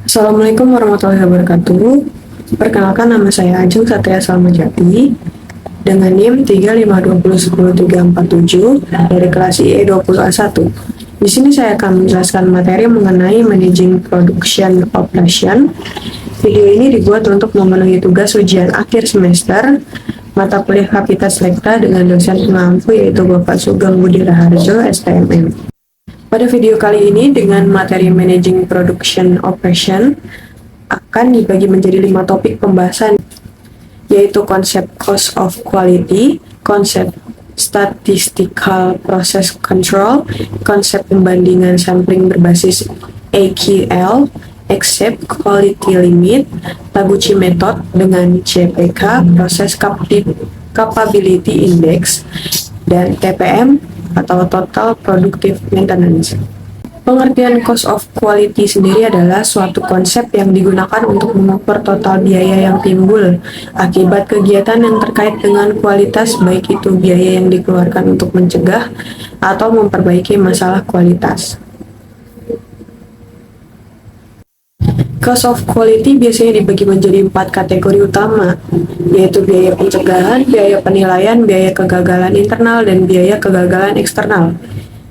Assalamualaikum warahmatullahi wabarakatuh. Perkenalkan, nama saya Ajeng Satria Salmajati dengan NIM 352010347 dari kelas IE20A1. Di sini saya akan menjelaskan materi mengenai Managing Production Operation. Video ini dibuat untuk memenuhi tugas ujian akhir semester mata kuliah Kapitas Lekta dengan dosen pengampu yaitu Bapak Sugeng Budi Raharjo, STMM. Pada video kali ini dengan materi Managing Production Operation akan dibagi menjadi 5 topik pembahasan, yaitu konsep Cost of Quality, konsep Statistical Process Control, konsep pembandingan sampling berbasis AQL, Accept Quality Limit, Taguchi Method dengan CPK, Process Capability Index, dan TPM atau Total Productive Maintenance. Pengertian cost of quality sendiri adalah suatu konsep yang digunakan untuk mengukur total biaya yang timbul akibat kegiatan yang terkait dengan kualitas, baik itu biaya yang dikeluarkan untuk mencegah atau memperbaiki masalah kualitas. Cost of quality biasanya dibagi menjadi 4 kategori utama, yaitu biaya pencegahan, biaya penilaian, biaya kegagalan internal, dan biaya kegagalan eksternal.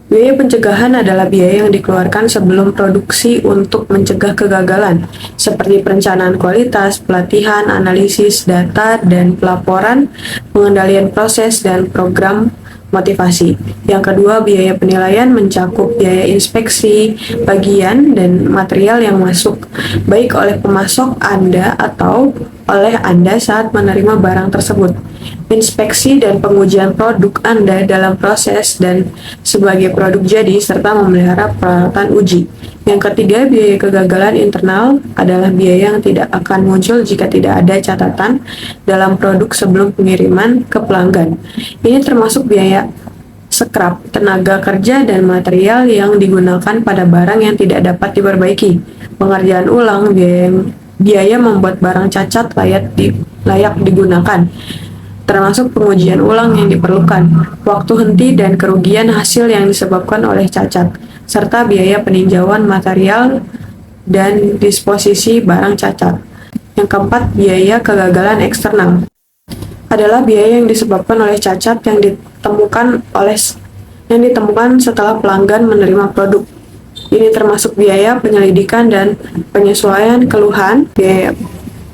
Biaya pencegahan adalah biaya yang dikeluarkan sebelum produksi untuk mencegah kegagalan, seperti perencanaan kualitas, pelatihan, analisis data, dan pelaporan, pengendalian proses, dan program motivasi. Yang kedua, biaya penilaian mencakup biaya inspeksi, bagian, dan material yang masuk, baik oleh pemasok Anda atau oleh Anda saat menerima barang tersebut. Inspeksi dan pengujian produk Anda dalam proses dan sebagai produk jadi, serta memelihara peralatan uji. Yang ketiga, biaya kegagalan internal adalah biaya yang tidak akan muncul jika tidak ada catatan dalam produk sebelum pengiriman ke pelanggan. Ini termasuk biaya scrap, tenaga kerja, dan material yang digunakan pada barang yang tidak dapat diperbaiki. Pengerjaan ulang, biaya membuat barang cacat layak digunakan, termasuk pengujian ulang yang diperlukan, waktu henti dan kerugian hasil yang disebabkan oleh cacat, serta biaya peninjauan material dan disposisi barang cacat. Yang keempat, biaya kegagalan eksternal adalah biaya yang disebabkan oleh cacat yang ditemukan setelah pelanggan menerima produk. Ini termasuk biaya penyelidikan dan penyesuaian keluhan, biaya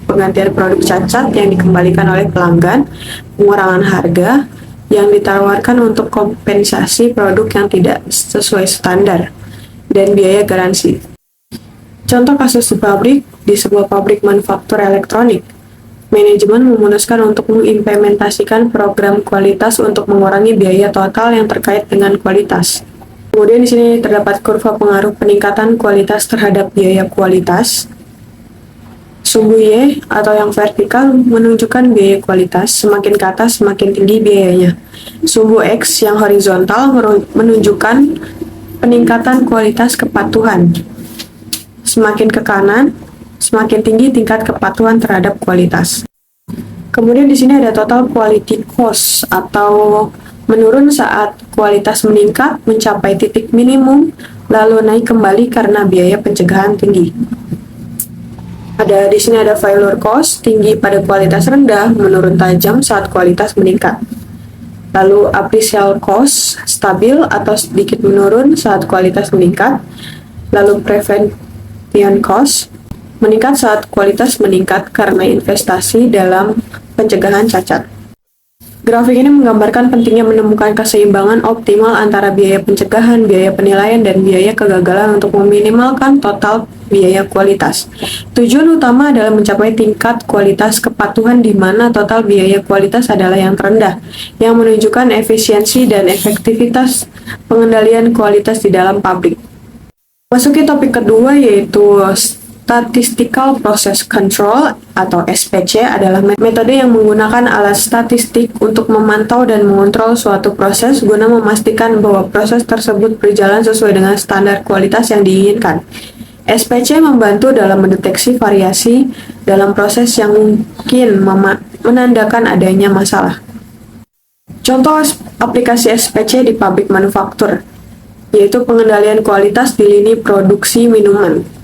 penggantian produk cacat yang dikembalikan oleh pelanggan, pengurangan harga yang ditawarkan untuk kompensasi produk yang tidak sesuai standar, dan biaya garansi. Contoh kasus di sebuah pabrik manufaktur elektronik. Manajemen memutuskan untuk mengimplementasikan program kualitas untuk mengurangi biaya total yang terkait dengan kualitas. Kemudian di sini terdapat kurva pengaruh peningkatan kualitas terhadap biaya kualitas. Sumbu Y atau yang vertikal menunjukkan biaya kualitas, semakin ke atas semakin tinggi biayanya. Sumbu X yang horizontal menunjukkan peningkatan kualitas kepatuhan. Semakin ke kanan, semakin tinggi tingkat kepatuhan terhadap kualitas. Kemudian di sini ada total quality cost atau menurun saat kualitas meningkat mencapai titik minimum lalu naik kembali karena biaya pencegahan tinggi. Di sini ada failure cost, tinggi pada kualitas rendah, menurun tajam saat kualitas meningkat. Lalu appraisal cost, stabil atau sedikit menurun saat kualitas meningkat. Lalu prevention cost, meningkat saat kualitas meningkat karena investasi dalam pencegahan cacat. Grafik ini menggambarkan pentingnya menemukan keseimbangan optimal antara biaya pencegahan, biaya penilaian, dan biaya kegagalan untuk meminimalkan total biaya kualitas. Tujuan utama adalah mencapai tingkat kualitas kepatuhan di mana total biaya kualitas adalah yang terendah, yang menunjukkan efisiensi dan efektivitas pengendalian kualitas di dalam pabrik. Masuki topik kedua, yaitu Statistical Process Control atau SPC adalah metode yang menggunakan alat statistik untuk memantau dan mengontrol suatu proses guna memastikan bahwa proses tersebut berjalan sesuai dengan standar kualitas yang diinginkan. SPC membantu dalam mendeteksi variasi dalam proses yang mungkin menandakan adanya masalah. Contoh aplikasi SPC di pabrik manufaktur, yaitu pengendalian kualitas di lini produksi minuman.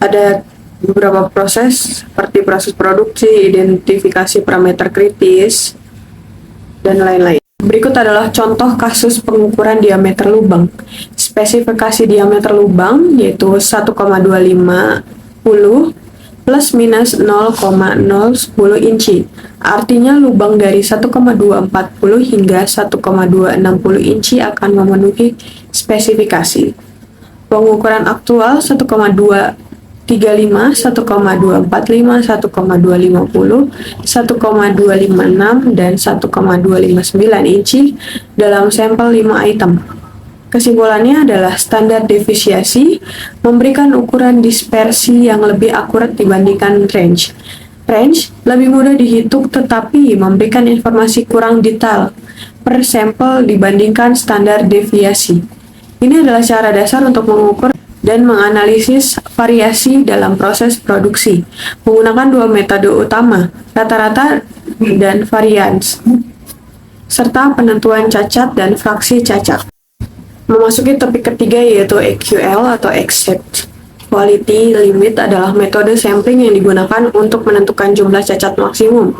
Ada beberapa proses seperti proses produksi, identifikasi parameter kritis, dan lain-lain. Berikut adalah contoh kasus pengukuran diameter lubang. Spesifikasi diameter lubang yaitu 1,250 plus minus 0,010 inci. Artinya lubang dari 1,240 hingga 1,260 inci akan memenuhi spesifikasi. Pengukuran aktual 1,235, 1,245, 1,250, 1,256, dan 1,259 inci dalam sampel 5 item. Kesimpulannya adalah standar deviasi memberikan ukuran dispersi yang lebih akurat dibandingkan range. Range lebih mudah dihitung tetapi memberikan informasi kurang detail per sampel dibandingkan standar deviasi. Ini adalah cara dasar untuk mengukur dan menganalisis variasi dalam proses produksi menggunakan dua metode utama, rata-rata dan varians, serta penentuan cacat dan fraksi cacat. Memasuki topik ketiga yaitu EQL atau Exact Quality Limit adalah metode sampling yang digunakan untuk menentukan jumlah cacat maksimum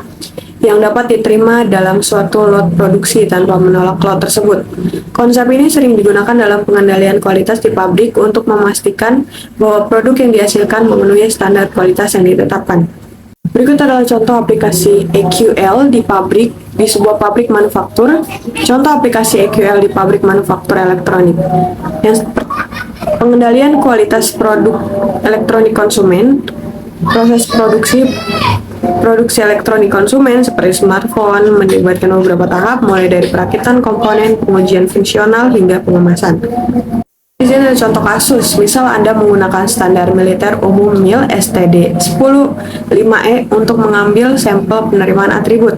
yang dapat diterima dalam suatu lot produksi tanpa menolak lot tersebut. Konsep ini sering digunakan dalam pengendalian kualitas di pabrik untuk memastikan bahwa produk yang dihasilkan memenuhi standar kualitas yang ditetapkan. Berikut adalah contoh aplikasi EQL di sebuah pabrik manufaktur. Contoh aplikasi EQL di pabrik manufaktur elektronik. Pengendalian kualitas produk elektronik konsumen, proses produksi elektronik konsumen seperti smartphone melibatkan beberapa tahap, mulai dari perakitan komponen, pengujian fungsional, hingga pengemasan. Di sini ada contoh kasus, misal Anda menggunakan standar militer umum MIL STD 105E untuk mengambil sampel penerimaan atribut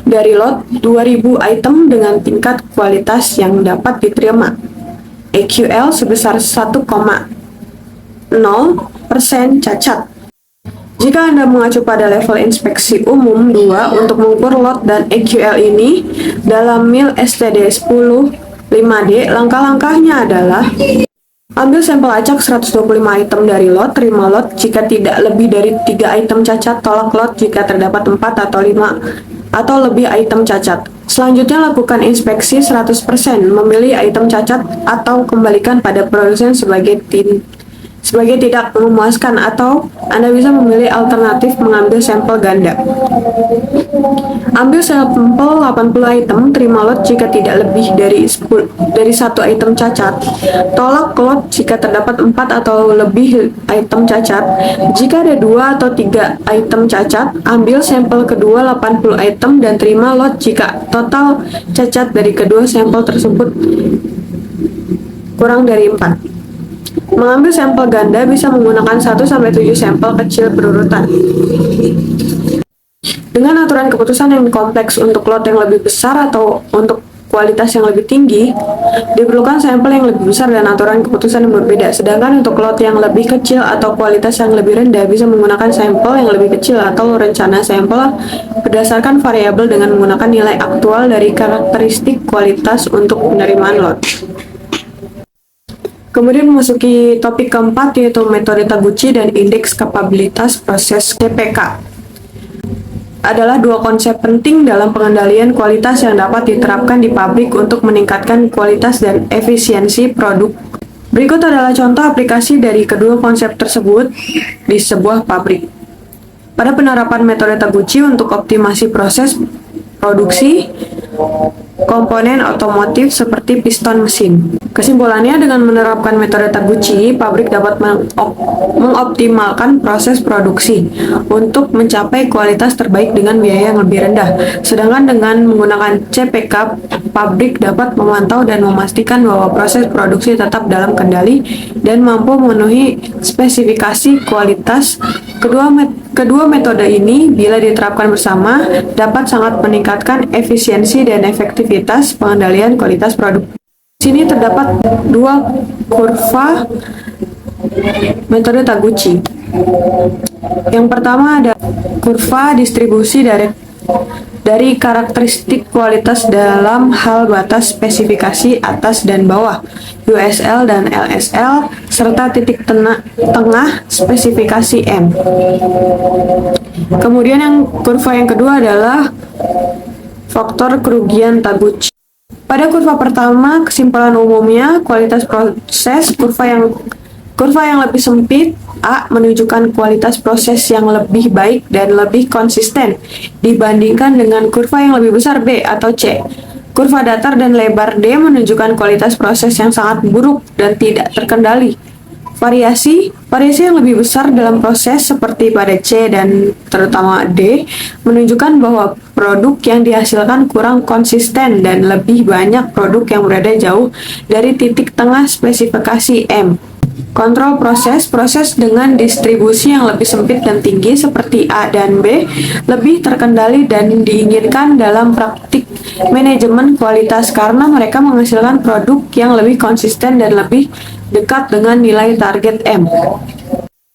dari lot 2000 item dengan tingkat kualitas yang dapat diterima. EQL sebesar 1,0% cacat. Jika Anda mengacu pada level inspeksi umum 2 untuk mengukur lot dan EQL ini dalam MIL STD 105D, langkah-langkahnya adalah ambil sampel acak 125 item dari lot, terima lot jika tidak lebih dari 3 item cacat, tolak lot jika terdapat 4 atau 5 atau lebih item cacat. Selanjutnya lakukan inspeksi 100%, memilih item cacat atau kembalikan pada produsen sebagai tidak memuaskan, atau Anda bisa memilih alternatif mengambil sampel ganda. Ambil sampel 80 item, terima lot jika tidak lebih dari 1 item cacat, tolak lot jika terdapat 4 atau lebih item cacat. Jika ada 2 atau 3 item cacat, ambil sampel kedua 80 item dan terima lot jika total cacat dari kedua sampel tersebut kurang dari 4. Mengambil sampel ganda bisa menggunakan 1-7 sampel kecil berurutan. Dengan aturan keputusan yang kompleks untuk lot yang lebih besar atau untuk kualitas yang lebih tinggi, diperlukan sampel yang lebih besar dan aturan keputusan yang berbeda. Sedangkan untuk lot yang lebih kecil atau kualitas yang lebih rendah bisa menggunakan sampel yang lebih kecil atau rencana sampel berdasarkan variabel dengan menggunakan nilai aktual dari karakteristik kualitas untuk penerimaan lot. Kemudian memasuki topik keempat yaitu metode Taguchi dan indeks kapabilitas proses CPK. Adalah dua konsep penting dalam pengendalian kualitas yang dapat diterapkan di pabrik untuk meningkatkan kualitas dan efisiensi produk. Berikut adalah contoh aplikasi dari kedua konsep tersebut di sebuah pabrik. Pada penerapan metode Taguchi untuk optimasi proses produksi komponen otomotif seperti piston mesin. Kesimpulannya, dengan menerapkan metode Taguchi, pabrik dapat mengoptimalkan proses produksi untuk mencapai kualitas terbaik dengan biaya yang lebih rendah. Sedangkan dengan menggunakan CPK, pabrik dapat memantau dan memastikan bahwa proses produksi tetap dalam kendali dan mampu memenuhi spesifikasi kualitas. Kedua metode ini, bila diterapkan bersama, dapat sangat meningkatkan efisiensi dan efektivitas pengendalian kualitas produk. Di sini terdapat dua kurva metode Taguchi. Yang pertama ada kurva distribusi dari karakteristik kualitas dalam hal batas spesifikasi atas dan bawah, USL dan LSL, serta titik tengah spesifikasi M. Kemudian kurva yang kedua adalah faktor kerugian Taguchi. Pada kurva pertama, kesimpulan umumnya kualitas proses kurva yang lebih sempit A menunjukkan kualitas proses yang lebih baik dan lebih konsisten dibandingkan dengan kurva yang lebih besar B atau C. Kurva datar dan lebar D menunjukkan kualitas proses yang sangat buruk dan tidak terkendali. Variasi yang lebih besar dalam proses seperti pada C dan terutama D menunjukkan bahwa produk yang dihasilkan kurang konsisten dan lebih banyak produk yang berada jauh dari titik tengah spesifikasi M. Kontrol proses dengan distribusi yang lebih sempit dan tinggi seperti A dan B lebih terkendali dan diinginkan dalam praktik manajemen kualitas karena mereka menghasilkan produk yang lebih konsisten dan lebih dekat dengan nilai target M.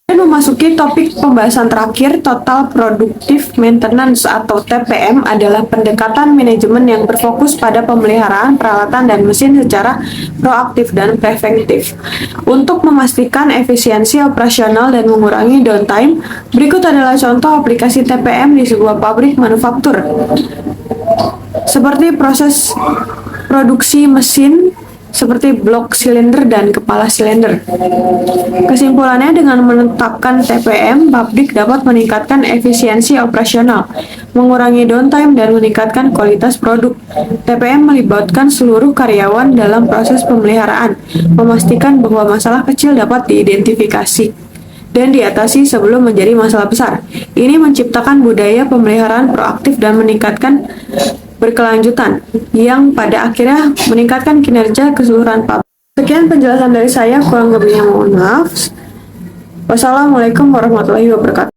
Dan memasuki topik pembahasan terakhir, Total Productive Maintenance atau TPM adalah pendekatan manajemen yang berfokus pada pemeliharaan peralatan dan mesin secara proaktif dan preventif. Untuk memastikan efisiensi operasional dan mengurangi downtime, berikut adalah contoh aplikasi TPM di sebuah pabrik manufaktur. Seperti proses produksi mesin seperti blok silinder dan kepala silinder. Kesimpulannya, dengan menetapkan TPM, pabrik dapat meningkatkan efisiensi operasional, mengurangi downtime, dan meningkatkan kualitas produk. TPM melibatkan seluruh karyawan dalam proses pemeliharaan, memastikan bahwa masalah kecil dapat diidentifikasi dan diatasi sebelum menjadi masalah besar. Ini menciptakan budaya pemeliharaan proaktif dan meningkatkan berkelanjutan yang pada akhirnya meningkatkan kinerja keseluruhan pabrik. Sekian penjelasan dari saya, kurang lebihnya mohon maaf. Wassalamualaikum warahmatullahi wabarakatuh.